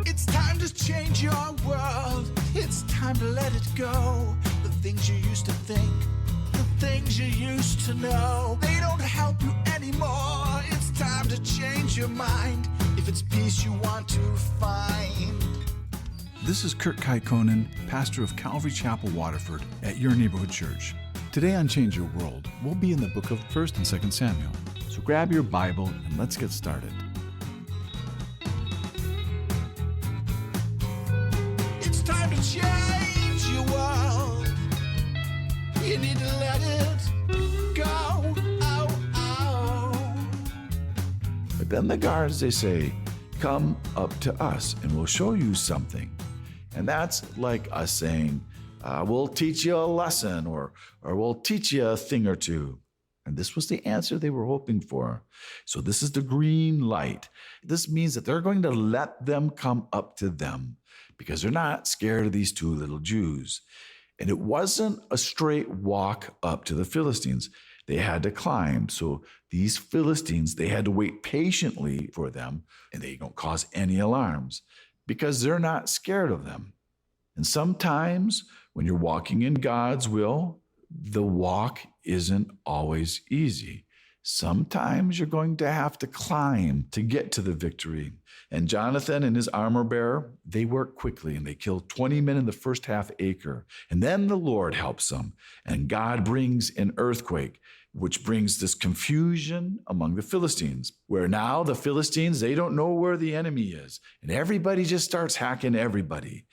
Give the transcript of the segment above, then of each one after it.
It's time to change your world. It's time to let it go. The things you used to think, the things you used to know, they don't help you anymore. It's time to change your mind. If it's peace you want to find. This is Kurt Kaikonen, pastor of Calvary Chapel, Waterford, at your neighborhood church. Today on Change Your World, we'll be in the book of 1st and 2nd Samuel. So grab your Bible and let's get started. It's time to change your world. You need to let it go. Oh, oh. But then the guards, they say, come up to us and we'll show you something. And that's like us saying, we'll teach you a lesson or we'll teach you a thing or two. And this was the answer they were hoping for. So this is the green light. This means that they're going to let them come up to them because they're not scared of these two little Jews. And it wasn't a straight walk up to the Philistines. They had to climb. So these Philistines, they had to wait patiently for them, and they don't cause any alarms because they're not scared of them. And sometimes when you're walking in God's will, the walk isn't always easy. Sometimes you're going to have to climb to get to the victory. And Jonathan and his armor bearer, they work quickly and they kill 20 men in the first half acre. And then the Lord helps them. And God brings an earthquake, which brings this confusion among the Philistines, where now the Philistines, they don't know where the enemy is. And everybody just starts hacking everybody.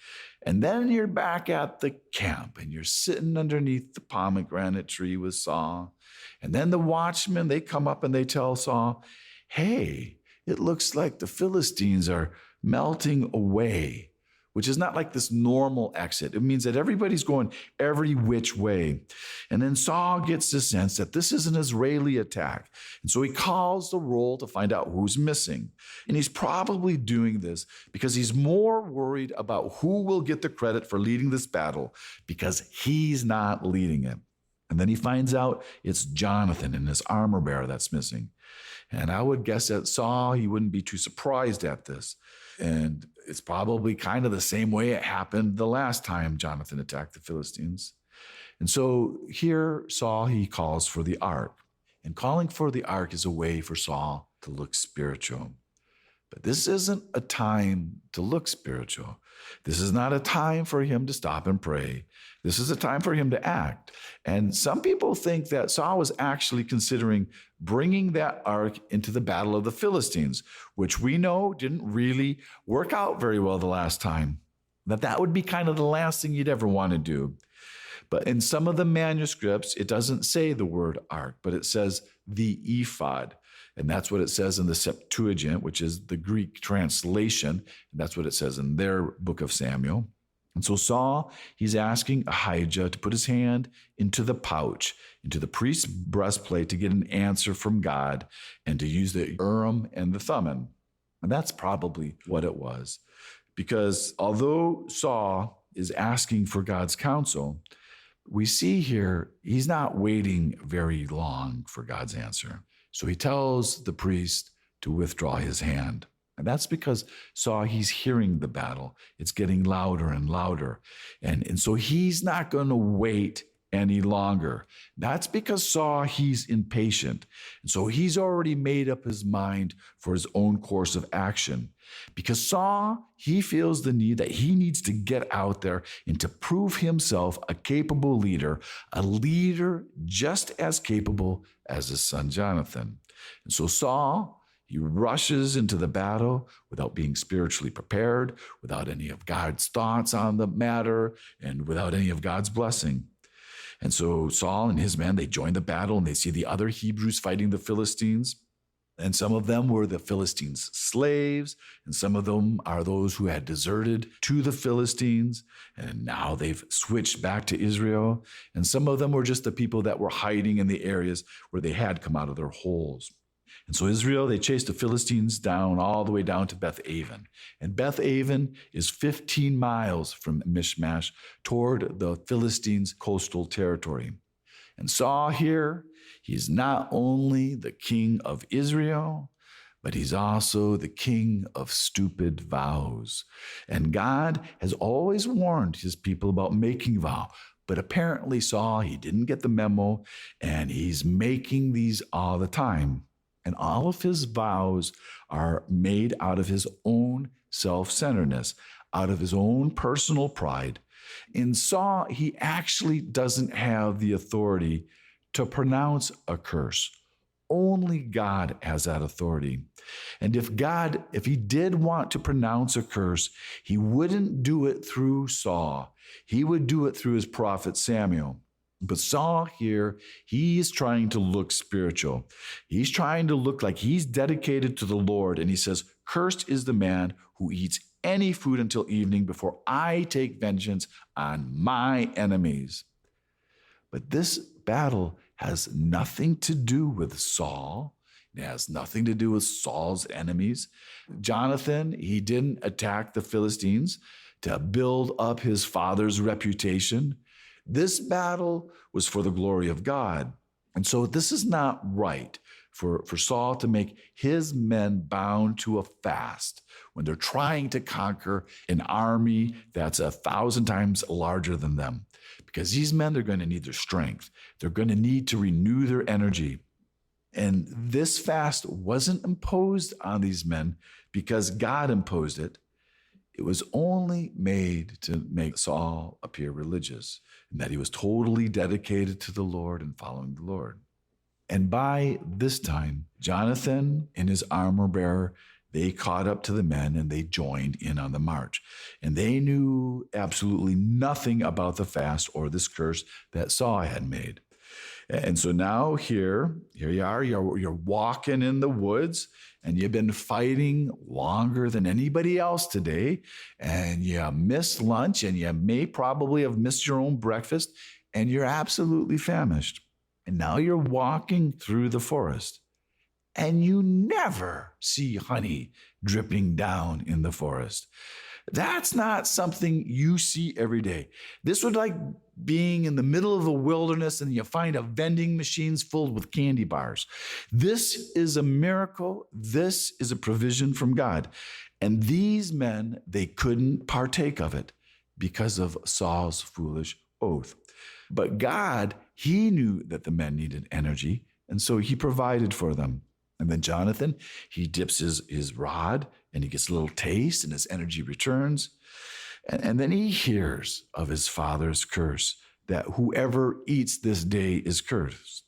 And then you're back at the camp and you're sitting underneath the pomegranate tree with Saul. And then the watchmen, they come up and they tell Saul, hey, it looks like the Philistines are melting away, which is not like this normal exit. It means that everybody's going every which way. And then Saul gets the sense that this is an Israeli attack. And so he calls the roll to find out who's missing. And he's probably doing this because he's more worried about who will get the credit for leading this battle because he's not leading it. And then he finds out it's Jonathan and his armor bearer that's missing. And I would guess that Saul, he wouldn't be too surprised at this. And it's probably kind of the same way it happened the last time Jonathan attacked the Philistines. And so here Saul, he calls for the ark. And calling for the ark is a way for Saul to look spiritual. But this isn't a time to look spiritual. This is not a time for him to stop and pray. This is a time for him to act. And some people think that Saul was actually considering bringing that ark into the battle of the Philistines, which we know didn't really work out very well the last time. That would be kind of the last thing you'd ever want to do. But in some of the manuscripts, it doesn't say the word ark, but it says the ephod. And that's what it says in the Septuagint, which is the Greek translation. And that's what it says in their book of Samuel. And so Saul, he's asking Ahijah to put his hand into the pouch, into the priest's breastplate to get an answer from God and to use the Urim and the Thummim. And that's probably what it was. Because although Saul is asking for God's counsel, we see here he's not waiting very long for God's answer. So he tells the priest to withdraw his hand. And that's because Saul, he's hearing the battle. It's getting louder and louder. And so he's not going to wait any longer. That's because Saul, he's impatient. And so he's already made up his mind for his own course of action. Because Saul, he feels the need that he needs to get out there and to prove himself a capable leader, a leader just as capable as his son Jonathan. And so Saul, he rushes into the battle without being spiritually prepared, without any of God's thoughts on the matter, and without any of God's blessing. And so Saul and his men, they join the battle and they see the other Hebrews fighting the Philistines. And some of them were the Philistines' slaves, and some of them are those who had deserted to the Philistines, and now they've switched back to Israel. And some of them were just the people that were hiding in the areas where they had come out of their holes. And so Israel, they chased the Philistines down all the way down to Beth Aven. And Beth Aven is 15 miles from Michmash toward the Philistines' coastal territory. And Saul here, he's not only the king of Israel, but he's also the king of stupid vows. And God has always warned his people about making vow, but apparently Saul, he didn't get the memo, and he's making these all the time. And all of his vows are made out of his own self-centeredness, out of his own personal pride. In Saul, he actually doesn't have the authority to pronounce a curse. Only God has that authority. And if he did want to pronounce a curse, he wouldn't do it through Saul. He would do it through his prophet Samuel. But Saul here, he's trying to look spiritual. He's trying to look like he's dedicated to the Lord. And he says, "Cursed is the man who eats any food until evening before I take vengeance on my enemies." But this battle has nothing to do with Saul. It has nothing to do with Saul's enemies. Jonathan, he didn't attack the Philistines to build up his father's reputation. This battle was for the glory of God. And so this is not right for Saul to make his men bound to a fast when they're trying to conquer an army that's 1,000 times larger than them. Because these men, they're going to need their strength. They're going to need to renew their energy. And this fast wasn't imposed on these men because God imposed it. It was only made to make Saul appear religious, and that he was totally dedicated to the Lord and following the Lord. And by this time, Jonathan and his armor bearer, they caught up to the men and they joined in on the march. And they knew absolutely nothing about the fast or this curse that Saul had made. And so now here you are, you're walking in the woods, and you've been fighting longer than anybody else today, and you missed lunch, and you may probably have missed your own breakfast, and you're absolutely famished. And now you're walking through the forest, and you never see honey dripping down in the forest. That's not something you see every day. This would like being in the middle of the wilderness and you find a vending machines filled with candy bars. This is a miracle. This is a provision from God. And these men, they couldn't partake of it because of Saul's foolish oath. But God, he knew that the men needed energy, and so he provided for them. And then Jonathan, he dips his rod and he gets a little taste and his energy returns. And then he hears of his father's curse, that whoever eats this day is cursed.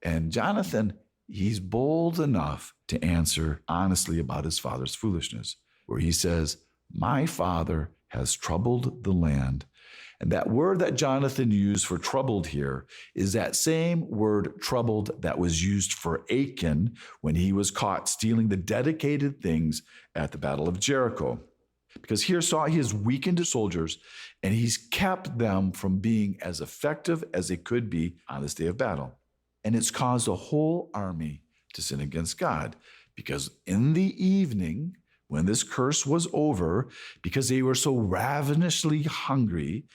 And Jonathan, he's bold enough to answer honestly about his father's foolishness, where he says, "My father has troubled the land." And that word that Jonathan used for troubled here is that same word troubled that was used for Achan when he was caught stealing the dedicated things at the Battle of Jericho. Because here Saul, he has weakened his soldiers and he's kept them from being as effective as they could be on this day of battle. And it's caused a whole army to sin against God, because in the evening, when this curse was over, because they were so ravenously hungry,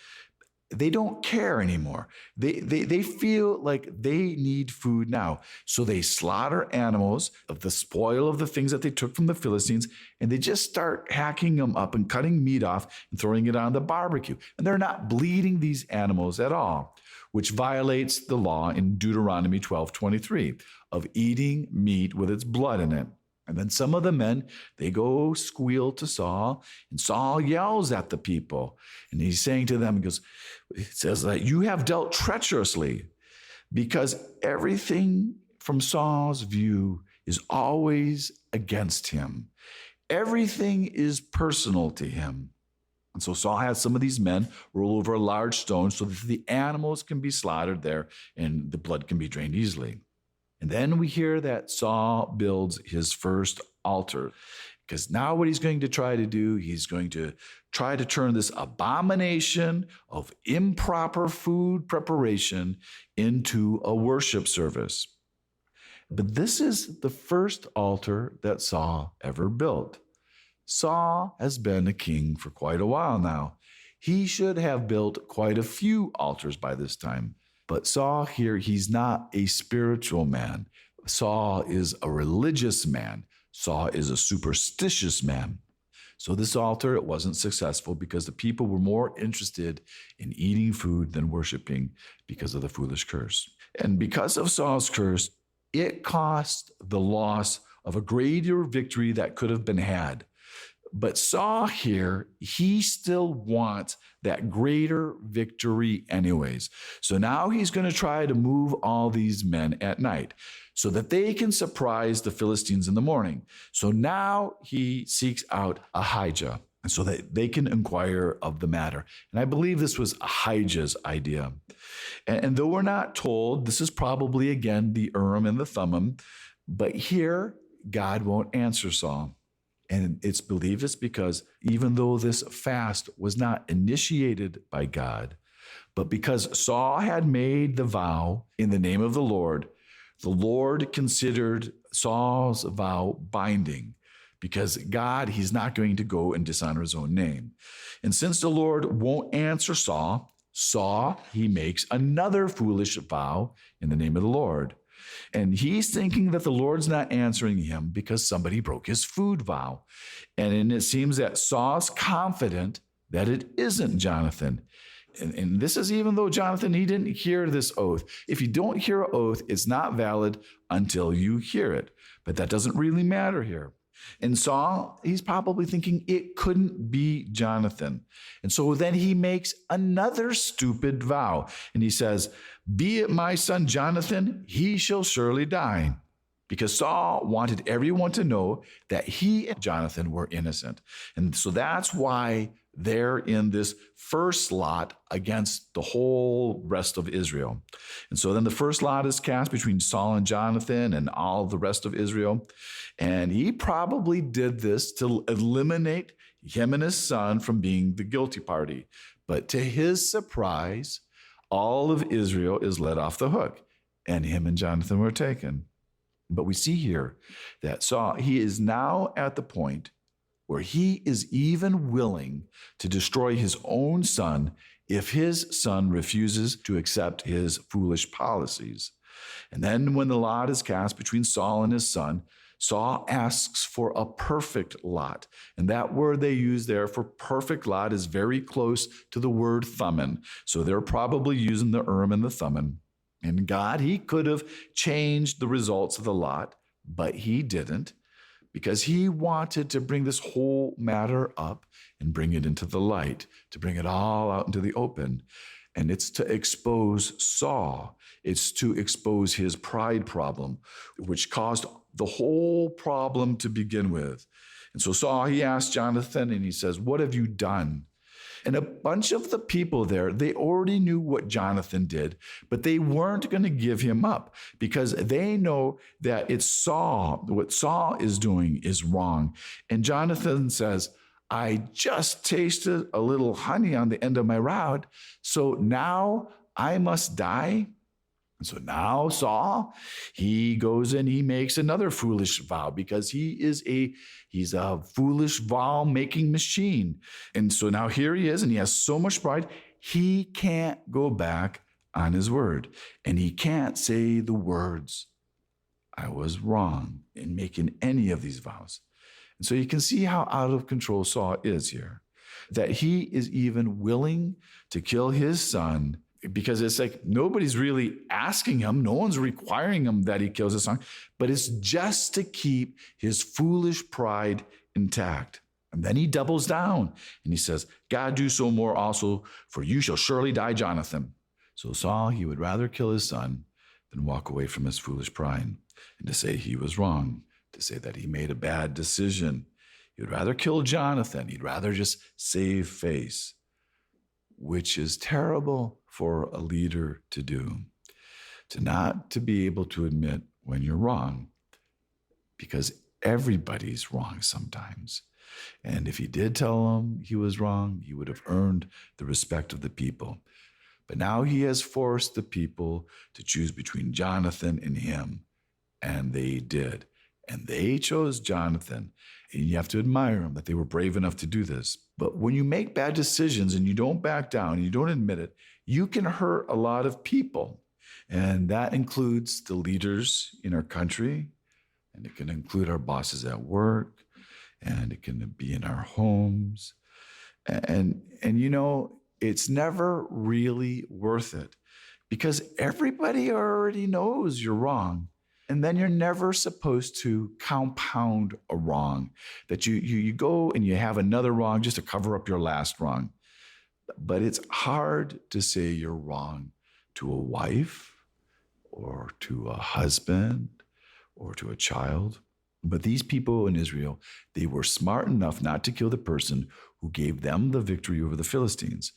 they don't care anymore. They feel like they need food now. So they slaughter animals of the spoil of the things that they took from the Philistines, and they just start hacking them up and cutting meat off and throwing it on the barbecue. And they're not bleeding these animals at all, which violates the law in Deuteronomy 12:23 of eating meat with its blood in it. And then some of the men, they go squeal to Saul, and Saul yells at the people. And he's saying to them, it says that you have dealt treacherously, because everything from Saul's view is always against him. Everything is personal to him. And so Saul has some of these men roll over a large stone so that the animals can be slaughtered there and the blood can be drained easily. And then we hear that Saul builds his first altar, because now what he's going to try to do, he's going to try to turn this abomination of improper food preparation into a worship service. But this is the first altar that Saul ever built. Saul has been a king for quite a while now. He should have built quite a few altars by this time. But Saul here, he's not a spiritual man. Saul is a religious man. Saul is a superstitious man. So this altar, it wasn't successful because the people were more interested in eating food than worshiping because of the foolish curse. And because of Saul's curse, it cost the loss of a greater victory that could have been had. But Saul here, he still wants that greater victory anyways. So now he's going to try to move all these men at night so that they can surprise the Philistines in the morning. So now he seeks out Ahijah so that they can inquire of the matter. And I believe this was Ahijah's idea. And though we're not told, this is probably again the Urim and the Thummim, but here God won't answer Saul. And it's believed it's because even though this fast was not initiated by God, but because Saul had made the vow in the name of the Lord considered Saul's vow binding because God, he's not going to go and dishonor his own name. And since the Lord won't answer Saul, he makes another foolish vow in the name of the Lord. And he's thinking that the Lord's not answering him because somebody broke his food vow. And it seems that Saul's confident that it isn't Jonathan. And this is even though Jonathan, he didn't hear this oath. If you don't hear an oath, it's not valid until you hear it. But that doesn't really matter here. And Saul, he's probably thinking it couldn't be Jonathan. And so then he makes another stupid vow. And he says, "Be it my son Jonathan, he shall surely die." Because Saul wanted everyone to know that he and Jonathan were innocent. And so that's why they're in this first lot against the whole rest of Israel. And so then the first lot is cast between Saul and Jonathan and all the rest of Israel. And he probably did this to eliminate him and his son from being the guilty party. But to his surprise, all of Israel is let off the hook, and him and Jonathan were taken. But we see here that Saul, he is now at the point where he is even willing to destroy his own son if his son refuses to accept his foolish policies. And then when the lot is cast between Saul and his son, Saul asks for a perfect lot. And that word they use there for perfect lot is very close to the word Thummim. So they're probably using the Urim and the Thummim. And God, he could have changed the results of the lot, but he didn't because he wanted to bring this whole matter up and bring it into the light, to bring it all out into the open. And it's to expose Saul. It's to expose his pride problem, which caused the whole problem to begin with. And so Saul, he asked Jonathan and he says, "What have you done?" And a bunch of the people there, they already knew what Jonathan did, but they weren't going to give him up because they know that it's Saul. What Saul is doing is wrong. And Jonathan says, "I just tasted a little honey on the end of my rod, so now I must die." And so now Saul, he goes and he makes another foolish vow because he's a foolish vow-making machine. And so now here he is, and he has so much pride, he can't go back on his word. And he can't say the words, "I was wrong," in making any of these vows. And so you can see how out of control Saul is here, that he is even willing to kill his son because it's like nobody's really asking him. No one's requiring him that he kills his son, but it's just to keep his foolish pride intact. And then he doubles down and he says, "God, do so more also, for you shall surely die, Jonathan." So Saul, he would rather kill his son than walk away from his foolish pride and to say he was wrong, to say that he made a bad decision. He would rather kill Jonathan. He'd rather just save face, which is terrible for a leader to do, to not to be able to admit when you're wrong, because everybody's wrong sometimes. And if he did tell him he was wrong, he would have earned the respect of the people. But now he has forced the people to choose between Jonathan and him, and they did. And they chose Jonathan. And you have to admire them that they were brave enough to do this. But when you make bad decisions and you don't back down, and you don't admit it, you can hurt a lot of people. And that includes the leaders in our country And it can include our bosses at work, and it can be in our homes. And it's never really worth it because everybody already knows you're wrong. And then you're never supposed to compound a wrong, that you go and you have another wrong just to cover up your last wrong. But it's hard to say you're wrong to a wife or to a husband or to a child. But these people in Israel, they were smart enough not to kill the person who gave them the victory over the Philistines.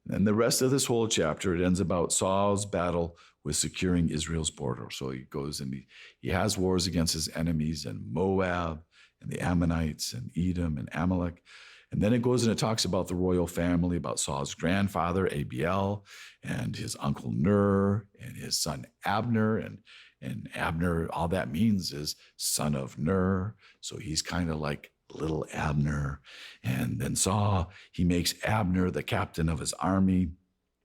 And the rest of this whole chapter, it ends about Saul's battle with securing Israel's border. So he goes and he has wars against his enemies and Moab and the Ammonites and Edom and Amalek. And then it goes and it talks about the royal family, about Saul's grandfather, Abiel, and his uncle Ner, and his son Abner. And Abner, all that means is son of Ner. So he's kind of like little Abner. And then Saul, he makes Abner the captain of his army.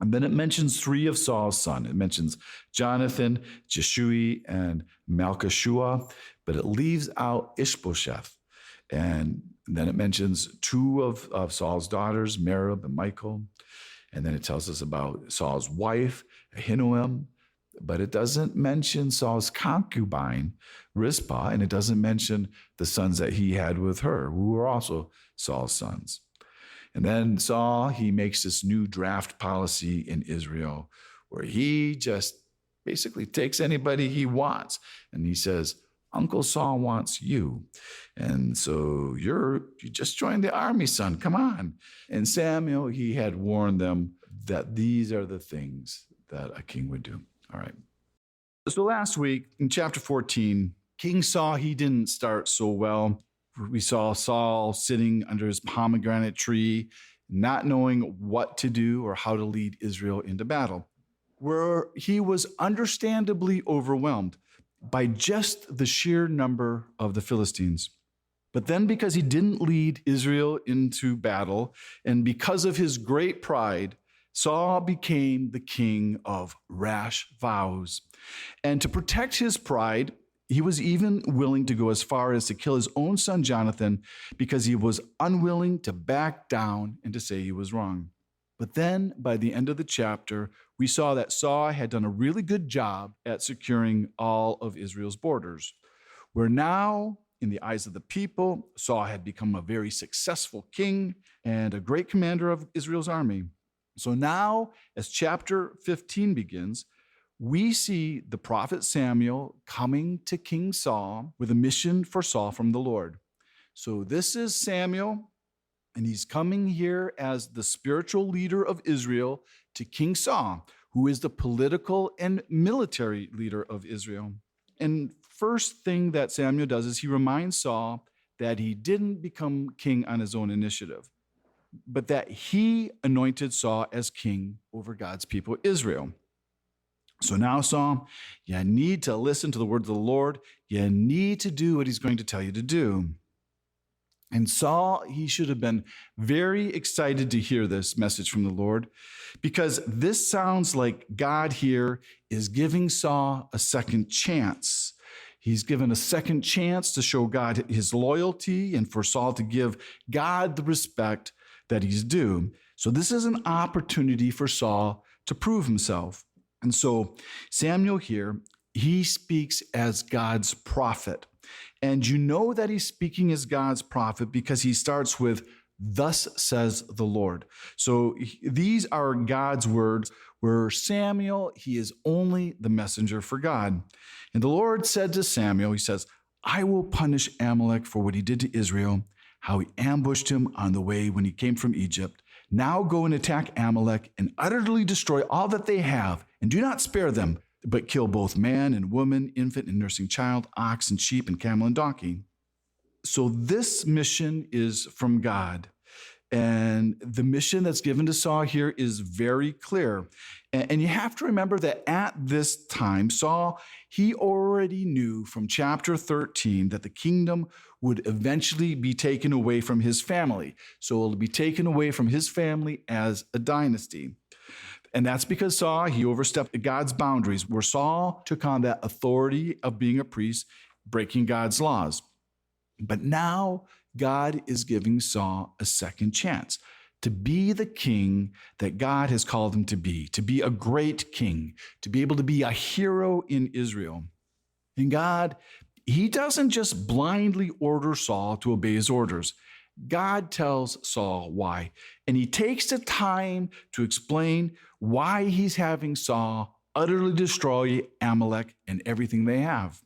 And then it mentions three of Saul's sons. It mentions Jonathan, Jeshui, and Malchishua, but it leaves out Ishbosheth. And then it mentions two of Saul's daughters, Merab and Michal. And then it tells us about Saul's wife, Ahinoam. But it doesn't mention Saul's concubine, Rizpah, and it doesn't mention the sons that he had with her, who were also Saul's sons. And then Saul, he makes this new draft policy in Israel where he just basically takes anybody he wants. And he says, Uncle Saul wants you. And so you just joined the army, son. Come on. And Samuel, he had warned them that these are the things that a king would do. All right. So last week in chapter 14, King Saul, he didn't start so well. We saw Saul sitting under his pomegranate tree, not knowing what to do or how to lead Israel into battle, where he was understandably overwhelmed by just the sheer number of the Philistines. But then because he didn't lead Israel into battle, and because of his great pride, Saul became the king of rash vows. And to protect his pride, he was even willing to go as far as to kill his own son Jonathan because he was unwilling to back down and to say he was wrong. But then by the end of the chapter, we saw that Saul had done a really good job at securing all of Israel's borders, where now, in the eyes of the people, Saul had become a very successful king and a great commander of Israel's army. So now, as chapter 15 begins, we see the prophet Samuel coming to King Saul with a mission for Saul from the Lord. So this is Samuel, and he's coming here as the spiritual leader of Israel to King Saul, who is the political and military leader of Israel. And first thing that Samuel does is he reminds Saul that he didn't become king on his own initiative, but that he anointed Saul as king over God's people, Israel. So now, Saul, you need to listen to the word of the Lord. You need to do what he's going to tell you to do. And Saul, he should have been very excited to hear this message from the Lord, because this sounds like God here is giving Saul a second chance. He's given a second chance to show God his loyalty and for Saul to give God the respect that he's due. So this is an opportunity for Saul to prove himself. And so Samuel here, he speaks as God's prophet. And you know that he's speaking as God's prophet because he starts with, "Thus says the Lord." So these are God's words, where Samuel, he is only the messenger for God. And the Lord said to Samuel, he says, "I will punish Amalek for what he did to Israel, how he ambushed him on the way when he came from Egypt. Now go and attack Amalek and utterly destroy all that they have, and do not spare them, but kill both man and woman, infant and nursing child, ox and sheep, and camel and donkey." So this mission is from God. And the mission that's given to Saul here is very clear. And you have to remember that at this time, Saul, he already knew from chapter 13 that the kingdom would eventually be taken away from his family. So it'll be taken away from his family as a dynasty. And that's because Saul, he overstepped God's boundaries, where Saul took on that authority of being a priest breaking God's laws. But now God is giving Saul a second chance to be the king that God has called him to be a great king, to be able to be a hero in Israel. And God, he doesn't just blindly order Saul to obey his orders. God tells Saul why, and he takes the time to explain why he's having Saul utterly destroy Amalek and everything they have.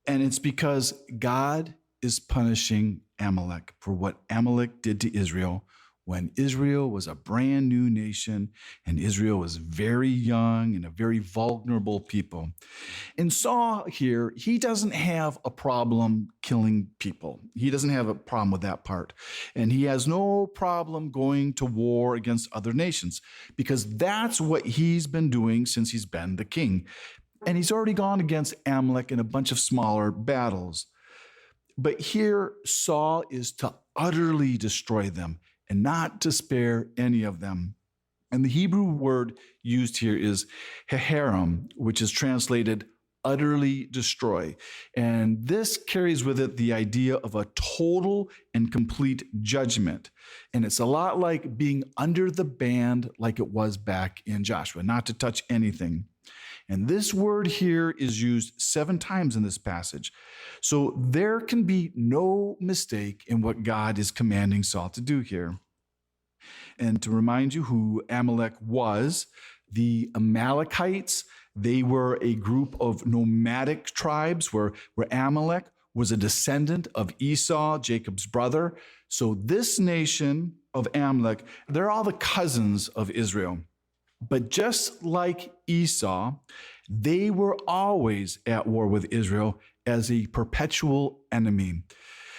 And it's because God is punishing Amalek for what Amalek did to Israel when Israel was a brand new nation and Israel was very young and a very vulnerable people. And Saul here, he doesn't have a problem killing people. He doesn't have a problem with that part. And he has no problem going to war against other nations because that's what he's been doing since he's been the king. And he's already gone against Amalek in a bunch of smaller battles. But here, Saul is to utterly destroy them and not to spare any of them. And the Hebrew word used here is heharim, which is translated utterly destroy. And this carries with it the idea of a total and complete judgment. And it's a lot like being under the band like it was back in Joshua, not to touch anything. And this word here is used 7 times in this passage. So there can be no mistake in what God is commanding Saul to do here. And to remind you who Amalek was, the Amalekites, they were a group of nomadic tribes where Amalek was a descendant of Esau, Jacob's brother. So this nation of Amalek, they're all the cousins of Israel. But just like Esau, they were always at war with Israel as a perpetual enemy.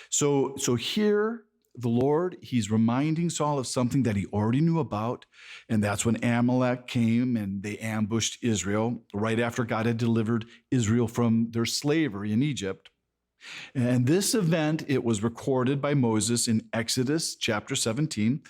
So here, the Lord, he's reminding Saul of something that he already knew about, and that's when Amalek came and they ambushed Israel right after God had delivered Israel from their slavery in Egypt. And this event, it was recorded by Moses in Exodus chapter 17,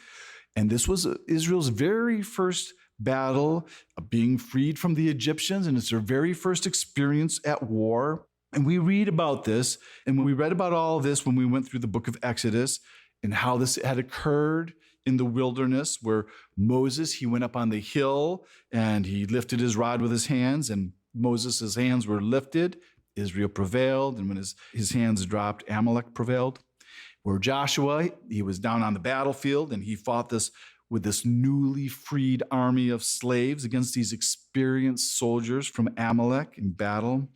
and this was Israel's very first battle of being freed from the Egyptians, and it's their very first experience at war. And we read about this, and when we read about all this when we went through the book of Exodus and how this had occurred in the wilderness where Moses, he went up on the hill and he lifted his rod with his hands, and Moses' hands were lifted, Israel prevailed, and when his hands dropped, Amalek prevailed. Where Joshua, he was down on the battlefield and he fought with this newly freed army of slaves against these experienced soldiers from Amalek in battle.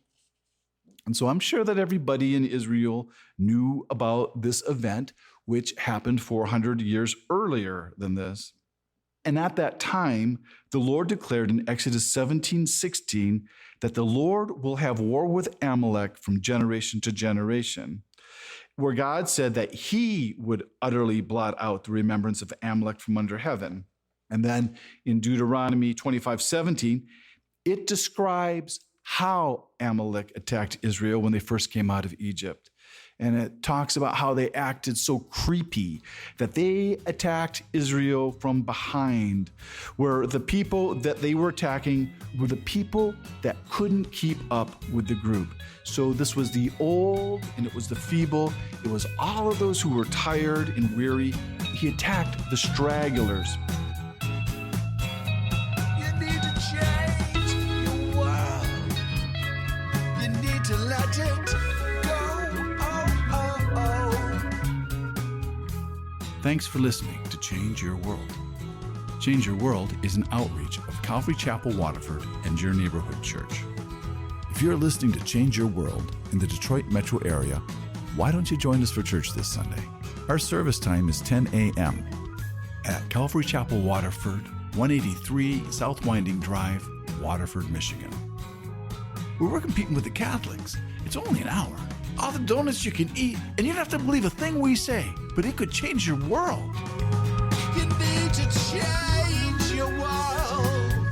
And so I'm sure that everybody in Israel knew about this event, which happened 400 years earlier than this. And at that time, the Lord declared in Exodus 17:16 that the Lord will have war with Amalek from generation to generation, where God said that he would utterly blot out the remembrance of Amalek from under heaven. And then in Deuteronomy 25:17, it describes how Amalek attacked Israel when they first came out of Egypt. And it talks about how they acted so creepy that they attacked Israel from behind, where the people that they were attacking were the people that couldn't keep up with the group. So this was the old and it was the feeble. It was all of those who were tired and weary. He attacked the stragglers. You need to change your world. You need to let it go. Thanks for listening to Change Your World. Change Your World is an outreach of Calvary Chapel, Waterford, and Your Neighborhood Church. If you're listening to Change Your World in the Detroit metro area, why don't you join us for church this Sunday? Our service time is 10 a.m. at Calvary Chapel, Waterford, 183 South Winding Drive, Waterford, Michigan. We're competing with the Catholics. It's only an hour. All the donuts you can eat, and you don't have to believe a thing we say, but it could change your world. You need to change your world.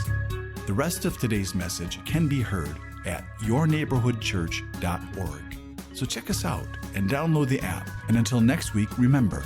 The rest of today's message can be heard at yourneighborhoodchurch.org. So check us out and download the app. And until next week, remember,